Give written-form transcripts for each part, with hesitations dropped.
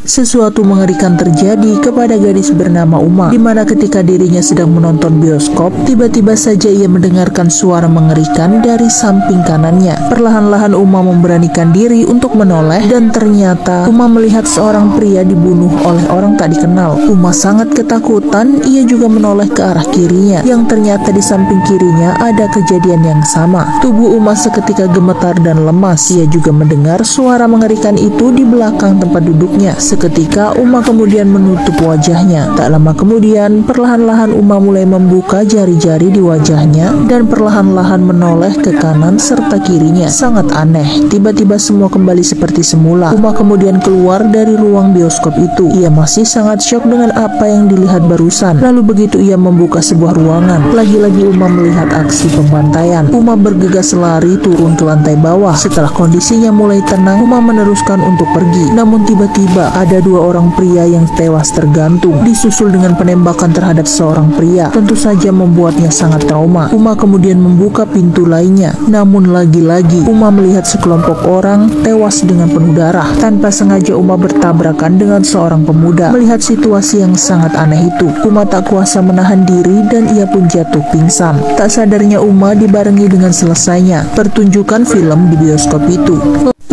Sesuatu mengerikan terjadi kepada gadis bernama Uma, di mana ketika dirinya sedang menonton bioskop, tiba-tiba saja ia mendengarkan suara mengerikan dari samping kanannya. Perlahan-lahan Uma memberanikan diri untuk menoleh, dan ternyata Uma melihat seorang pria dibunuh oleh orang tak dikenal. Uma sangat ketakutan, ia juga menoleh ke arah kirinya, yang ternyata di samping kirinya ada kejadian yang sama. Tubuh Uma seketika gemetar dan lemas. Ia juga mendengar suara mengerikan itu di belakang tempat duduknya. Seketika Uma kemudian menutup wajahnya. Tak lama kemudian, perlahan-lahan Uma mulai membuka jari-jari di wajahnya dan perlahan-lahan menoleh ke kanan serta kirinya. Sangat aneh, tiba-tiba semua kembali seperti semula. Uma kemudian keluar dari ruang bioskop itu. Ia masih sangat syok dengan apa yang dilihat barusan. Lalu begitu ia membuka sebuah ruangan, lagi-lagi Uma melihat aksi pembantaian. Uma bergegas lari turun ke lantai bawah. Setelah kondisinya mulai tenang, Uma meneruskan untuk pergi. Namun tiba-tiba ada dua orang pria yang tewas tergantung, disusul dengan penembakan terhadap seorang pria. Tentu saja membuatnya sangat trauma. Uma kemudian membuka pintu lainnya. Namun lagi-lagi Uma melihat sekelompok orang tewas dengan penuh darah. Tanpa sengaja Uma bertabrakan dengan seorang pemuda. Melihat situasi yang sangat aneh itu, Uma tak kuasa menahan diri dan ia pun jatuh pingsan. Tak sadarnya Uma dibarengi dengan selesainya pertunjukan film di bioskop itu.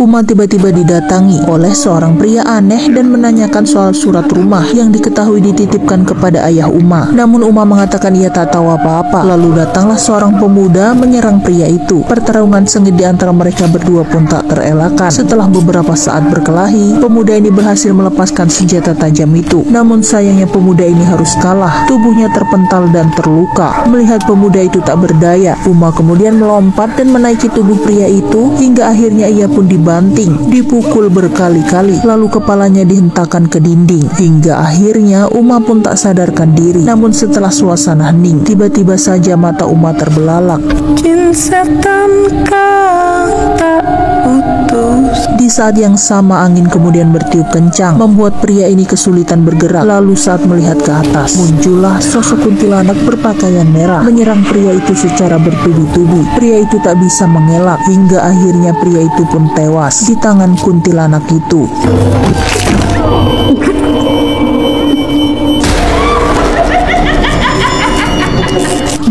Uma tiba-tiba didatangi oleh seorang pria aneh dan menanyakan soal surat rumah yang diketahui dititipkan kepada ayah Uma. Namun Uma mengatakan ia tak tahu apa-apa. Lalu datanglah seorang pemuda menyerang pria itu. Pertarungan sengit di antara mereka berdua pun tak terelakkan. Setelah beberapa saat berkelahi, pemuda ini berhasil melepaskan senjata tajam itu. Namun sayangnya pemuda ini harus kalah. Tubuhnya terpental dan terluka. Melihat pemuda itu tak berdaya, Uma kemudian melompat dan menaiki tubuh pria itu hingga akhirnya ia pun dibanting, dipukul berkali-kali, lalu kepalanya dihentakkan ke dinding, hingga akhirnya Uma pun tak sadarkan diri. Namun setelah suasana hening, tiba-tiba saja mata Uma terbelalak. Jin setan kang tak putus. Di saat yang sama angin kemudian bertiup kencang, membuat pria ini kesulitan bergerak. Lalu saat melihat ke atas, muncullah sosok kuntilanak berpakaian merah menyerang pria itu secara bertubi-tubi. Pria itu tak bisa mengelak, hingga akhirnya pria itu pun tewas di tangan kuntilanak itu.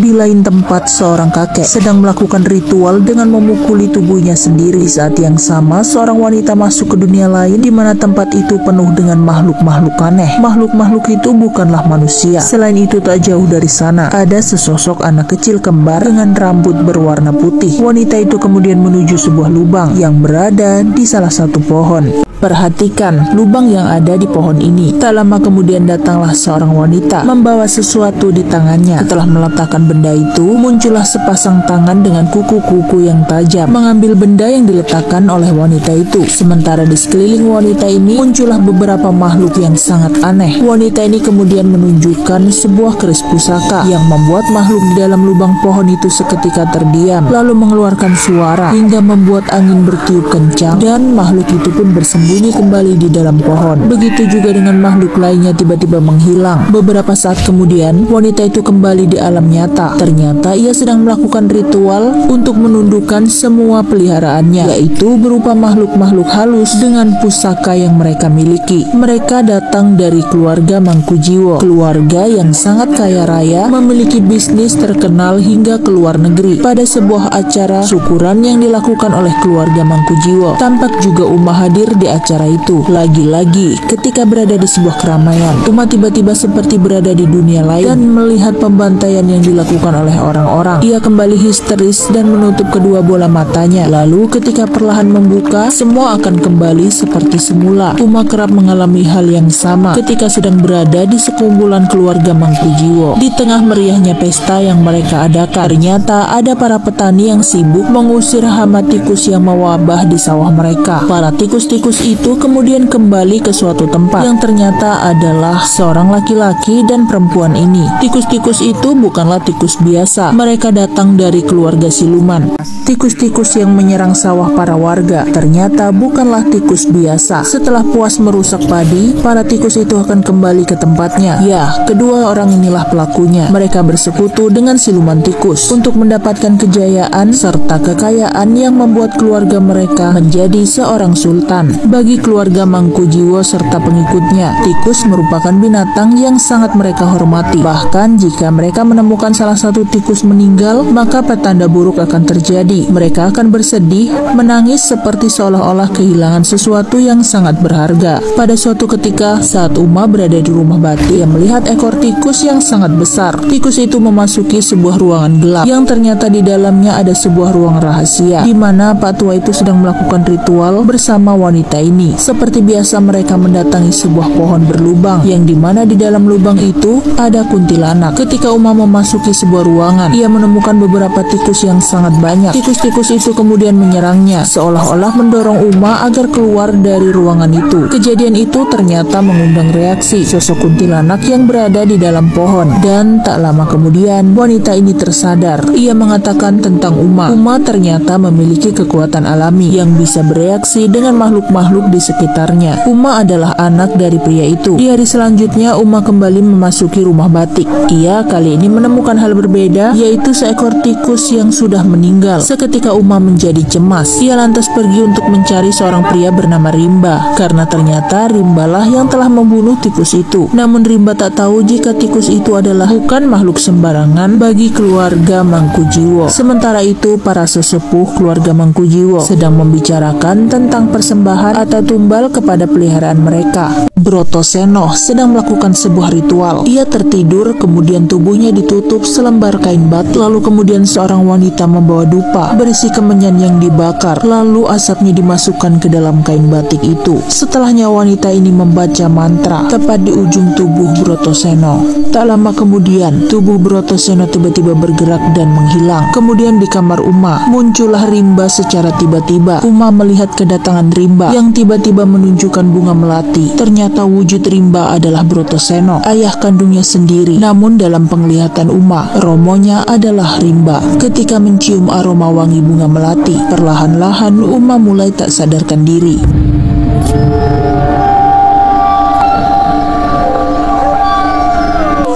Di lain tempat, seorang kakek sedang melakukan ritual dengan memukuli tubuhnya sendiri. Saat yang sama, seorang wanita masuk ke dunia lain, di mana tempat itu penuh dengan makhluk-makhluk aneh. Makhluk-makhluk itu bukanlah manusia. Selain itu, tak jauh dari sana ada sesosok anak kecil kembar dengan rambut berwarna putih. Wanita itu kemudian menuju sebuah lubang yang berada di salah satu pohon. Perhatikan lubang yang ada di pohon ini. Tak lama kemudian datanglah seorang wanita membawa sesuatu di tangannya. Setelah meletakkan benda itu, muncullah sepasang tangan dengan kuku-kuku yang tajam mengambil benda yang diletakkan oleh wanita itu. Sementara di sekeliling wanita ini muncullah beberapa makhluk yang sangat aneh. Wanita ini kemudian menunjukkan sebuah keris pusaka yang membuat makhluk di dalam lubang pohon itu seketika terdiam, lalu mengeluarkan suara hingga membuat angin bertiup kencang dan makhluk itu pun bersembunyi kembali di dalam pohon. Begitu juga dengan makhluk lainnya tiba-tiba menghilang. Beberapa saat kemudian, wanita itu kembali di alam nyata. Ternyata ia sedang melakukan ritual untuk menundukkan semua peliharaannya, yaitu berupa makhluk-makhluk halus dengan pusaka yang mereka miliki. Mereka datang dari keluarga Mangkujiwo, keluarga yang sangat kaya raya, memiliki bisnis terkenal hingga ke luar negeri. Pada sebuah acara syukuran yang dilakukan oleh keluarga Mangkujiwo, tampak juga Uma hadir di acara itu. Lagi-lagi ketika berada di sebuah keramaian, Uma tiba-tiba seperti berada di dunia lain dan melihat pembantaian yang dilakukan oleh orang-orang. Ia kembali histeris dan menutup kedua bola matanya. Lalu ketika perlahan membuka, semua akan kembali seperti semula. Uma kerap mengalami hal yang sama ketika sedang berada di sekumpulan keluarga Mangkujiwo. Di tengah meriahnya pesta yang mereka adakan, ternyata ada para petani yang sibuk mengusir hama tikus yang mewabah di sawah mereka. Para tikus-tikus itu kemudian kembali ke suatu tempat yang ternyata adalah seorang laki-laki dan perempuan ini. Tikus-tikus itu bukanlah tikus tikus biasa. Mereka datang dari keluarga siluman. Tikus-tikus yang menyerang sawah para warga ternyata bukanlah tikus biasa. Setelah puas merusak padi, para tikus itu akan kembali ke tempatnya. Ya, kedua orang inilah pelakunya. Mereka bersekutu dengan siluman tikus untuk mendapatkan kejayaan serta kekayaan yang membuat keluarga mereka menjadi seorang sultan. Bagi keluarga Mangkujiwo serta pengikutnya, tikus merupakan binatang yang sangat mereka hormati. Bahkan jika mereka menemukan salah satu tikus meninggal, maka petanda buruk akan terjadi. Mereka akan bersedih, menangis seperti seolah-olah kehilangan sesuatu yang sangat berharga. Pada suatu ketika, saat Uma berada di rumah Bati, ia melihat ekor tikus yang sangat besar. Tikus itu memasuki sebuah ruangan gelap yang ternyata di dalamnya ada sebuah ruang rahasia, di mana Pak Tua itu sedang melakukan ritual bersama wanita ini. Seperti biasa, mereka mendatangi sebuah pohon berlubang, yang dimana di dalam lubang itu ada kuntilanak. Ketika Uma memasuki sebuah ruangan, ia menemukan beberapa tikus yang sangat banyak. Tikus-tikus itu kemudian menyerangnya, seolah-olah mendorong Uma agar keluar dari ruangan itu. Kejadian itu ternyata mengundang reaksi sosok kuntilanak yang berada di dalam pohon. Dan tak lama kemudian, wanita ini tersadar. Ia mengatakan tentang Uma. Uma ternyata memiliki kekuatan alami yang bisa bereaksi dengan makhluk-makhluk di sekitarnya. Uma adalah anak dari pria itu. Di hari selanjutnya, Uma kembali memasuki rumah Batik. Ia kali ini menemukan hal berbeda, yaitu seekor tikus yang sudah meninggal. Seketika Uma menjadi cemas. Ia lantas pergi untuk mencari seorang pria bernama Rimba, karena ternyata Rimbalah yang telah membunuh tikus itu. Namun Rimba tak tahu jika tikus itu adalah bukan makhluk sembarangan bagi keluarga Mangkujiwo. Sementara itu, para sesepuh keluarga Mangkujiwo sedang membicarakan tentang persembahan atau tumbal kepada peliharaan mereka. Brotoseno sedang melakukan sebuah ritual. Ia tertidur, kemudian tubuhnya ditutup selembar kain batik. Lalu kemudian seorang wanita membawa dupa berisi kemenyan yang dibakar. Lalu asapnya dimasukkan ke dalam kain batik itu. Setelahnya wanita ini membaca mantra tepat di ujung tubuh Brotoseno. Tak lama kemudian, tubuh Brotoseno tiba-tiba bergerak dan menghilang. Kemudian di kamar Uma, muncullah Rimba secara tiba-tiba. Uma melihat kedatangan Rimba yang tiba-tiba menunjukkan bunga melati. Ternyata wujud Rimba adalah Brotoseno, ayah kandungnya sendiri. Namun dalam penglihatan Uma, romonya adalah Rimba. Ketika mencium aroma wangi bunga melati, perlahan-lahan Uma mulai tak sadarkan diri.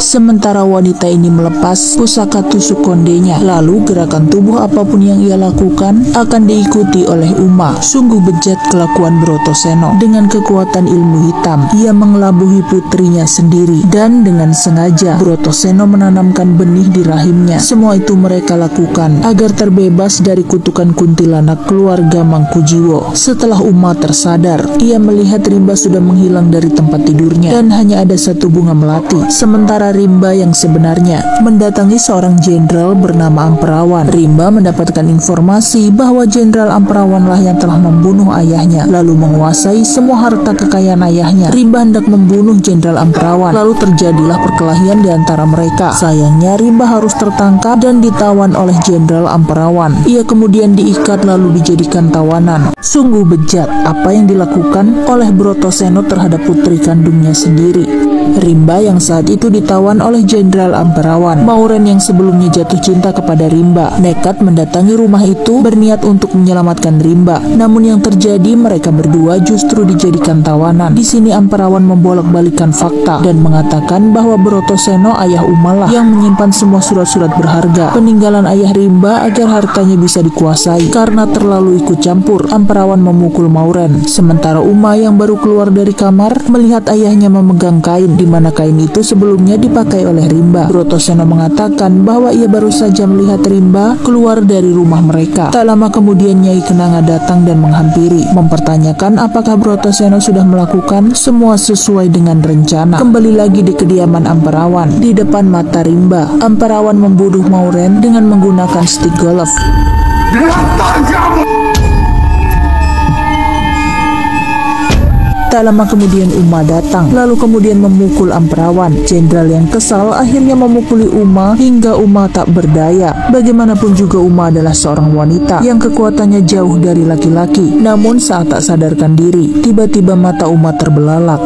Sementara wanita ini melepas pusaka tusuk kondenya, lalu gerakan tubuh apapun yang ia lakukan akan diikuti oleh Uma. Sungguh bejat kelakuan Brotoseno. Dengan kekuatan ilmu hitam, ia mengelabuhi putrinya sendiri, dan dengan sengaja Brotoseno menanamkan benih di rahimnya. Semua itu mereka lakukan agar terbebas dari kutukan kuntilanak keluarga Mangkujiwo. Setelah Uma tersadar, ia melihat Rimba sudah menghilang dari tempat tidurnya dan hanya ada satu bunga melati. Sementara Rimba yang sebenarnya mendatangi seorang jenderal bernama Amperawan. Rimba mendapatkan informasi bahwa Jenderal Amperawanlah yang telah membunuh ayahnya, lalu menguasai semua harta kekayaan ayahnya. Rimba hendak membunuh Jenderal Amperawan, lalu terjadilah perkelahian di antara mereka. Sayangnya Rimba harus tertangkap dan ditawan oleh Jenderal Amperawan. Ia kemudian diikat lalu dijadikan tawanan. Sungguh bejat apa yang dilakukan oleh Brotoseno terhadap putri kandungnya sendiri. Rimba yang saat itu ditawan oleh Jenderal Amperawan. Mauren yang sebelumnya jatuh cinta kepada Rimba nekat mendatangi rumah itu berniat untuk menyelamatkan Rimba. Namun yang terjadi, mereka berdua justru dijadikan tawanan. Di sini Amperawan membolak-balikan fakta dan mengatakan bahwa Brotoseno ayah Uma lah yang menyimpan semua surat-surat berharga peninggalan ayah Rimba agar hartanya bisa dikuasai. Karena terlalu ikut campur, Amperawan memukul Mauren. Sementara Uma yang baru keluar dari kamar melihat ayahnya memegang kain di mana kain itu sebelumnya dipakai oleh Rimba. Brotoseno mengatakan bahwa ia baru saja melihat Rimba keluar dari rumah mereka. Tak lama kemudian Nyai Kenanga datang dan menghampiri, mempertanyakan apakah Brotoseno sudah melakukan semua sesuai dengan rencana. Kembali lagi di kediaman Amperawan, di depan mata Rimba, Amperawan membunuh Mauren dengan menggunakan stik golf. Tak lama kemudian Uma datang, lalu kemudian memukul Amperawan. Jenderal yang kesal akhirnya memukuli Uma hingga Uma tak berdaya. Bagaimanapun juga Uma adalah seorang wanita yang kekuatannya jauh dari laki-laki. Namun saat tak sadarkan diri, tiba-tiba mata Uma terbelalak.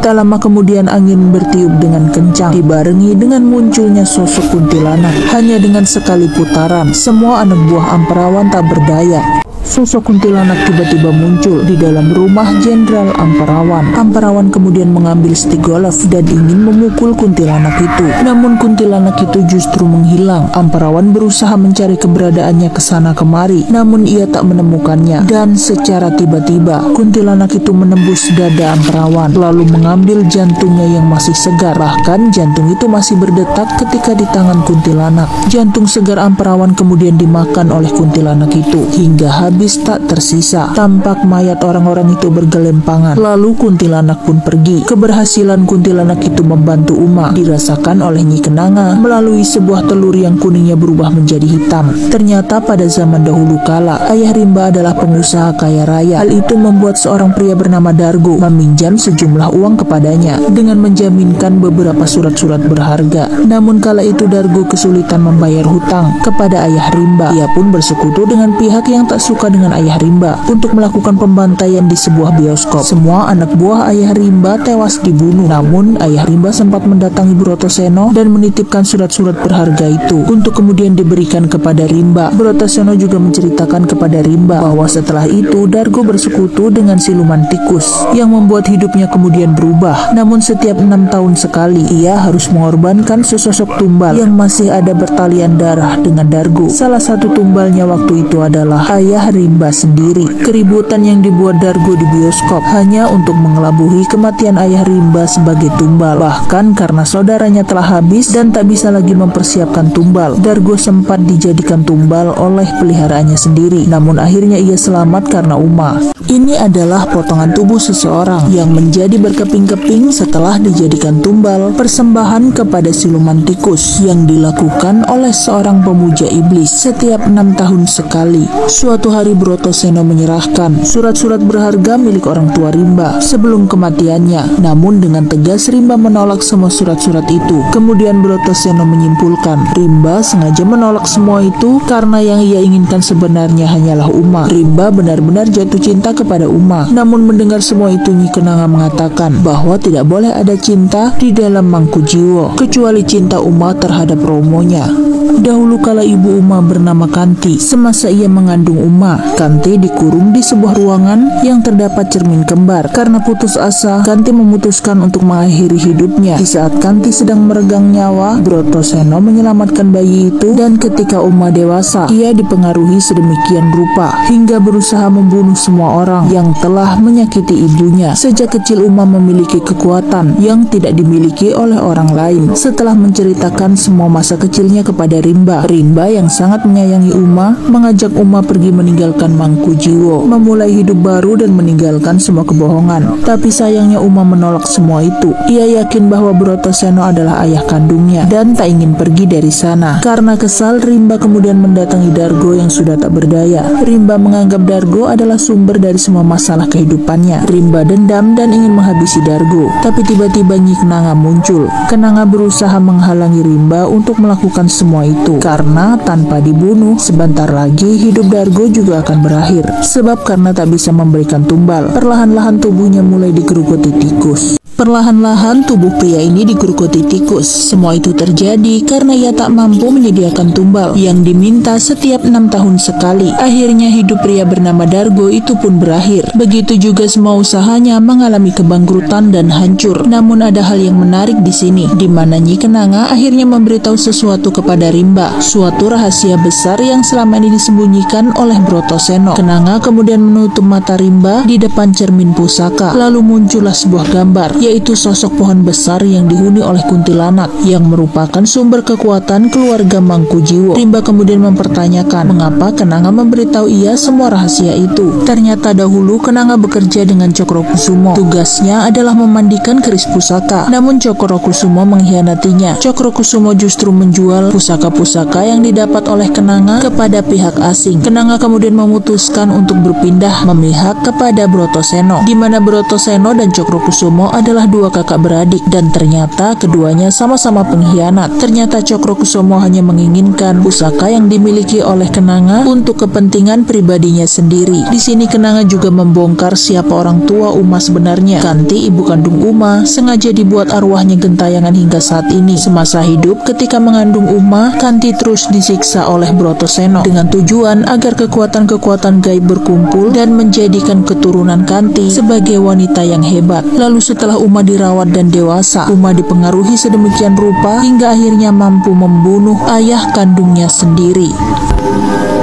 Tak Tak lama kemudian angin bertiup dengan kencang, dibarengi dengan munculnya sosok kuntilanak. Hanya dengan sekali putaran, semua anak buah Amperawan tak berdaya. Sosok kuntilanak tiba-tiba muncul di dalam rumah Jenderal Amperawan. Amperawan kemudian mengambil stik golf dan ingin memukul kuntilanak itu. Namun kuntilanak itu justru menghilang. Amperawan berusaha mencari keberadaannya ke sana kemari, namun ia tak menemukannya. Dan secara tiba-tiba, kuntilanak itu menembus dada Amperawan, lalu mengambil jantungnya yang masih segar. Bahkan jantung itu masih berdetak ketika di tangan kuntilanak. Jantung segar Amperawan kemudian dimakan oleh kuntilanak itu hingga habis tak tersisa. Tampak mayat orang-orang itu bergelempangan. Lalu kuntilanak pun pergi. Keberhasilan kuntilanak itu membantu Uma dirasakan oleh Nyi Kenanga melalui sebuah telur yang kuningnya berubah menjadi hitam. Ternyata pada zaman dahulu kala, ayah Rimba adalah pengusaha kaya raya. Hal itu membuat seorang pria bernama Dargo meminjam sejumlah uang kepadanya dengan menjaminkan beberapa surat-surat berharga. Namun kala itu Dargo kesulitan membayar hutang kepada ayah Rimba. Ia pun bersekutu dengan pihak yang tak suka dengan ayah Rimba untuk melakukan pembantaian di sebuah bioskop. Semua anak buah ayah Rimba tewas dibunuh. Namun ayah Rimba sempat mendatangi Brotoseno dan menitipkan surat-surat berharga itu untuk kemudian diberikan kepada Rimba. Brotoseno juga menceritakan kepada Rimba bahwa setelah itu Dargo bersekutu dengan siluman tikus yang membuat hidupnya kemudian berubah. Namun setiap 6 tahun sekali ia harus mengorbankan sesosok tumbal yang masih ada bertalian darah dengan Dargo. Salah satu tumbalnya waktu itu adalah ayah Rimba sendiri. Keributan yang dibuat Dargo di bioskop hanya untuk mengelabuhi kematian ayah Rimba sebagai tumbal. Bahkan karena saudaranya telah habis dan tak bisa lagi mempersiapkan tumbal, Dargo sempat dijadikan tumbal oleh peliharaannya sendiri. Namun akhirnya ia selamat karena Uma. Ini adalah potongan tubuh seseorang yang menjadi berkeping-keping setelah dijadikan tumbal, persembahan kepada siluman tikus yang dilakukan oleh seorang pemuja iblis setiap 6 tahun sekali. Suatu hari Brotoseno menyerahkan surat-surat berharga milik orang tua Rimba sebelum kematiannya. Namun dengan tegas Rimba menolak semua surat-surat itu. Kemudian Brotoseno menyimpulkan Rimba sengaja menolak semua itu karena yang ia inginkan sebenarnya hanyalah Uma. Rimba benar-benar jatuh cinta kepada Uma. Namun mendengar semua itu Nyi Kenanga mengatakan bahwa tidak boleh ada cinta di dalam mangku jiwo kecuali cinta Uma terhadap romonya. Dahulu kala ibu Uma bernama Kanti. Semasa ia mengandung Uma, Kanti dikurung di sebuah ruangan yang terdapat cermin kembar. Karena putus asa, Kanti memutuskan untuk mengakhiri hidupnya. Di saat Kanti sedang meregang nyawa, Brotoseno menyelamatkan bayi itu, dan ketika Uma dewasa, ia dipengaruhi sedemikian rupa hingga berusaha membunuh semua orang yang telah menyakiti ibunya. Sejak kecil Uma memiliki kekuatan yang tidak dimiliki oleh orang lain. Setelah menceritakan semua masa kecilnya kepada Rimba yang sangat menyayangi Uma mengajak Uma pergi meninggalkan mangku jiwo, memulai hidup baru dan meninggalkan semua kebohongan. Tapi sayangnya Uma menolak semua itu. Ia yakin bahwa Brotoseno adalah ayah kandungnya dan tak ingin pergi dari sana. Karena kesal, Rimba kemudian mendatangi Dargo yang sudah tak berdaya. Rimba menganggap Dargo adalah sumber dari semua masalah kehidupannya. Rimba dendam dan ingin menghabisi Dargo. Tapi tiba-tiba Nyi Kenanga muncul. Kenanga berusaha menghalangi Rimba untuk melakukan semua itu, karena tanpa dibunuh sebentar lagi hidup Dargo juga akan berakhir. Sebab karena tak bisa memberikan tumbal, perlahan-lahan tubuhnya mulai digerogoti tikus. Perlahan-lahan tubuh pria ini digerogoti tikus. Semua itu terjadi karena ia tak mampu menyediakan tumbal yang diminta setiap 6 tahun sekali. Akhirnya hidup pria bernama Dargo itu pun berakhir. Begitu juga semua usahanya mengalami kebangkrutan dan hancur. Namun ada hal yang menarik di sini, di mana Nyi Kenanga akhirnya memberitahu sesuatu kepada Rimba, suatu rahasia besar yang selama ini disembunyikan oleh Brotoseno. Kenanga kemudian menutup mata Rimba di depan cermin pusaka. Lalu muncullah sebuah gambar, yaitu sosok pohon besar yang dihuni oleh kuntilanak yang merupakan sumber kekuatan keluarga Mangku Jiwo. Rimba kemudian mempertanyakan mengapa Kenanga memberitahu ia semua rahasia itu. Ternyata dahulu Kenanga bekerja dengan Cokrokusumo. Tugasnya adalah memandikan keris pusaka. Namun Cokrokusumo mengkhianatinya. Cokrokusumo justru menjual pusaka-pusaka yang didapat oleh Kenanga kepada pihak asing. Kenanga kemudian memutuskan untuk berpindah memihak kepada Brotoseno, di mana Brotoseno dan Cokrokusumo adalah adalah dua kakak beradik dan ternyata keduanya sama-sama pengkhianat. Ternyata Cokrokusumo hanya menginginkan pusaka yang dimiliki oleh Kenanga untuk kepentingan pribadinya sendiri. Di sini Kenanga juga membongkar siapa orang tua Uma sebenarnya. Kanti, ibu kandung Uma, sengaja dibuat arwahnya gentayangan hingga saat ini. Semasa hidup ketika mengandung Uma, Kanti terus disiksa oleh Brotoseno dengan tujuan agar kekuatan-kekuatan gaib berkumpul dan menjadikan keturunan Kanti sebagai wanita yang hebat. Lalu setelah Uma dirawat dan dewasa, Uma dipengaruhi sedemikian rupa hingga akhirnya mampu membunuh ayah kandungnya sendiri.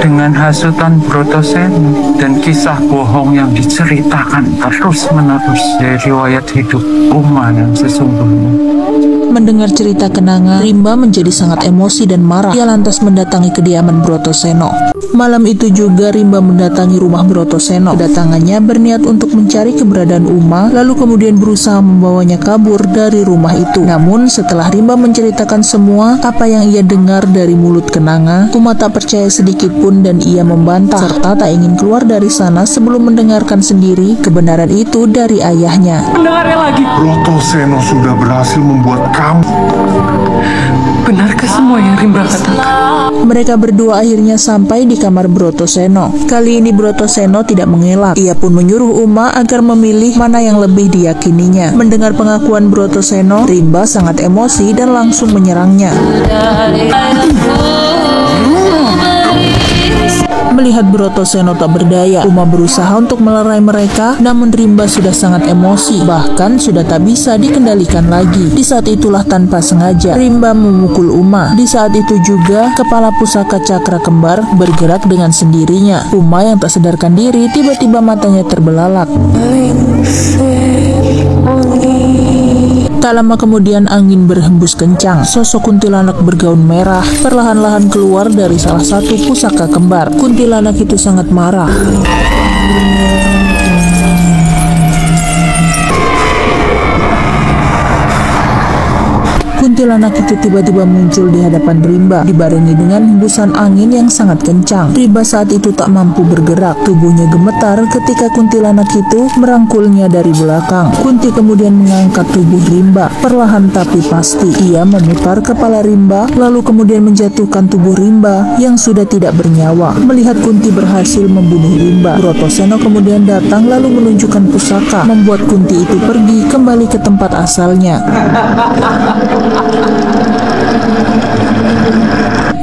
Dengan hasutan Brotoseno dan kisah bohong yang diceritakan terus-menerus dari riwayat hidup Uma yang sesungguhnya. Mendengar cerita Kenanga, Rimba menjadi sangat emosi dan marah. Ia lantas mendatangi kediaman Brotoseno. Malam itu juga Rimba mendatangi rumah Brotoseno. Kedatangannya berniat untuk mencari keberadaan Uma, lalu kemudian berusaha membawanya kabur dari rumah itu. Namun setelah Rimba menceritakan semua apa yang ia dengar dari mulut Kenanga, Uma tak percaya sedikit pun dan ia membantah serta tak ingin keluar dari sana sebelum mendengarkan sendiri kebenaran itu dari ayahnya. Mendengarnya lagi. Brotoseno sudah berhasil membuat kamu. Benarkah semua yang Rimba katakan? Mereka berdua akhirnya sampai di kamar Brotoseno. Kali ini Brotoseno tidak mengelak. Ia pun menyuruh Uma agar memilih mana yang lebih diyakininya. Mendengar pengakuan Brotoseno, Rimba sangat emosi dan langsung menyerangnya. Melihat Brotoseno tak berdaya, Uma berusaha untuk melerai mereka, namun Rimba sudah sangat emosi, bahkan sudah tak bisa dikendalikan lagi. Di saat itulah tanpa sengaja, Rimba memukul Uma. Di saat itu juga, kepala pusaka cakra kembar bergerak dengan sendirinya. Uma yang tak sadarkan diri, tiba-tiba matanya terbelalak. Tak lama kemudian angin berhembus kencang. Sosok kuntilanak bergaun merah perlahan-lahan keluar dari salah satu pusaka kembar. Kuntilanak itu sangat marah. Kuntilanak itu tiba-tiba muncul di hadapan Rimba, dibarengi dengan hembusan angin yang sangat kencang. Rimba saat itu tak mampu bergerak, tubuhnya gemetar ketika kuntilanak itu merangkulnya dari belakang. Kunti kemudian mengangkat tubuh Rimba, perlahan tapi pasti. Ia memutar kepala Rimba, lalu kemudian menjatuhkan tubuh Rimba yang sudah tidak bernyawa. Melihat Kunti berhasil membunuh Rimba, Brotoseno kemudian datang lalu menunjukkan pusaka, membuat Kunti itu pergi kembali ke tempat asalnya.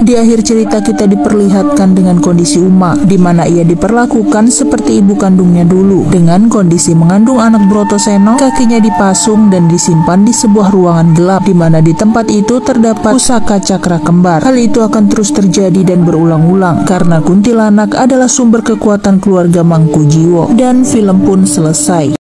Di akhir cerita kita diperlihatkan dengan kondisi Uma, di mana ia diperlakukan seperti ibu kandungnya dulu. Dengan kondisi mengandung anak Brotoseno, kakinya dipasung dan disimpan di sebuah ruangan gelap, di mana di tempat itu terdapat pusaka cakra kembar. Hal itu akan terus terjadi dan berulang-ulang, karena kuntilanak adalah sumber kekuatan keluarga Mangkujiwo. Dan film pun selesai.